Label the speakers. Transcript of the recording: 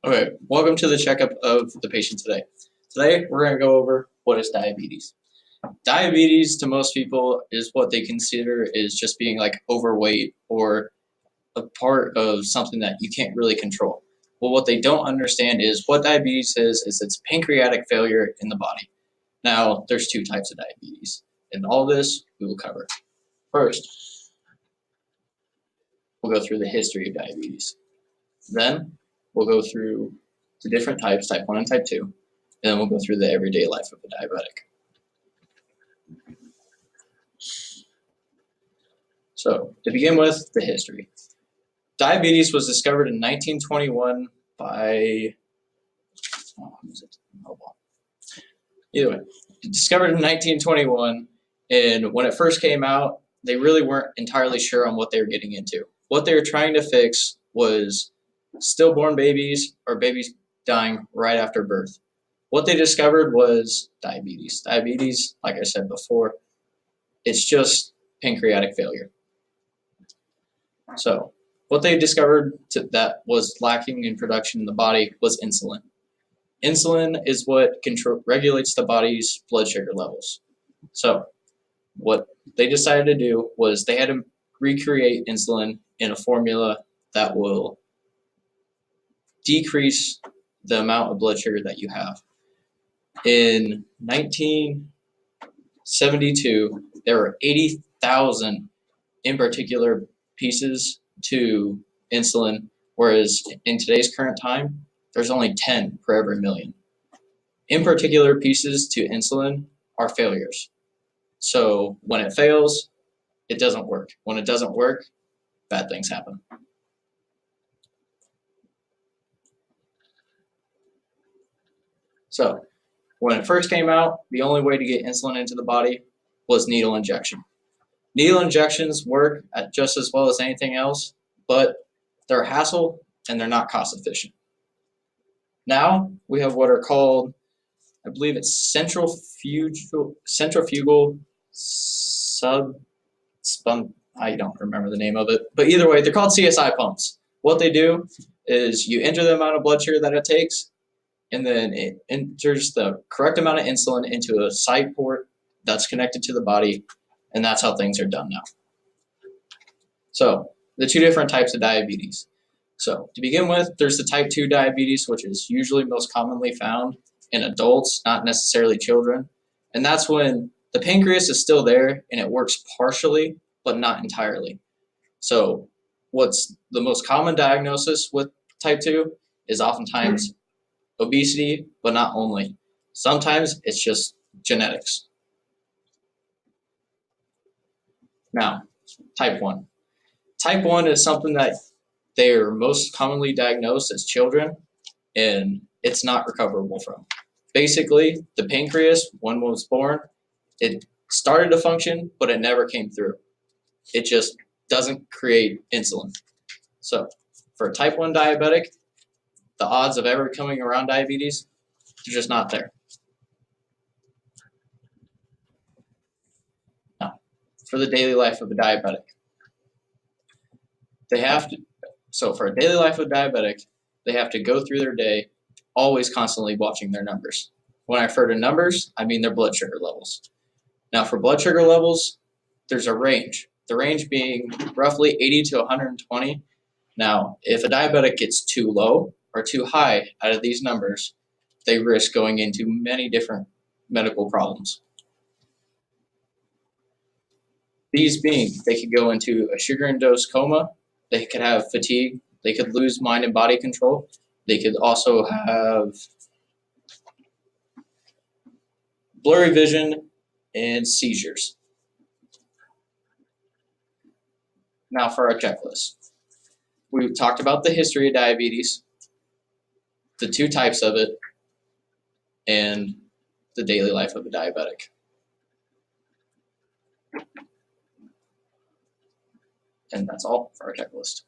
Speaker 1: Okay, welcome to the checkup of the patient today. Today, we're going to go over what is diabetes. Diabetes, to most people, is what they consider is just being like overweight or a part of something that you can't really control. Well, what they don't understand is what diabetes is it's pancreatic failure in the body. Now, there's two types of diabetes, and all this we will cover. First, we'll go through the history of diabetes. Then, we'll go through the different types, type 1 and type 2, and then we'll go through the everyday life of a diabetic. So, to begin with, the history. Diabetes was discovered in 1921 by, either way, discovered in 1921, and when it first came out, they really weren't entirely sure on what they were getting into. What they were trying to fix was stillborn babies or babies dying right after birth. What they discovered was diabetes. Diabetes, like I said before, it's just pancreatic failure. So, what they discovered that was lacking in production in the body was insulin. Insulin is what regulates the body's blood sugar levels. So, what they decided to do was they had to recreate insulin in a formula that will decrease the amount of blood sugar that you have. In 1972, there were 80,000 in particular pieces to insulin, whereas in today's current time, there's only 10 per every million. In particular pieces to insulin are failures. So when it fails, it doesn't work. When it doesn't work, bad things happen. So when it first came out, the only way to get insulin into the body was needle injection. Needle injections work just as well as anything else, but they're a hassle and they're not cost efficient. Now we have what are called, I believe it's centrifugal I don't remember the name of it, but either way, they're called CSI pumps. What they do is you enter the amount of blood sugar that it takes, and then it enters the correct amount of insulin into a side port that's connected to the body, and that's how things are done now. So, the two different types of diabetes. So, to begin with, there's the type 2 diabetes, which is usually most commonly found in adults, not necessarily children. And that's when the pancreas is still there and it works partially, but not entirely. So, what's the most common diagnosis with type 2 is oftentimes obesity, but not only. Sometimes it's just genetics. Now, type 1. Type 1 is something that they are most commonly diagnosed as children, and it's not recoverable from. Basically, the pancreas, when one was born, it started to function, but it never came through. It just doesn't create insulin. So, for a type 1 diabetic, the odds of ever coming around diabetes, they're just not there. Now, for the daily life of a diabetic, for a daily life of a diabetic, they have to go through their day always constantly watching their numbers. When I refer to numbers, I mean their blood sugar levels. Now, for blood sugar levels, there's a range. The range being roughly 80 to 120. Now, if a diabetic gets too low or too high out of these numbers, they risk going into many different medical problems. These being, they could go into a sugar-induced coma, they could have fatigue, they could lose mind and body control, they could also have blurry vision and seizures. Now for our checklist. We've talked about the history of diabetes, the two types of it, and the daily life of a diabetic. And that's all for our checklist.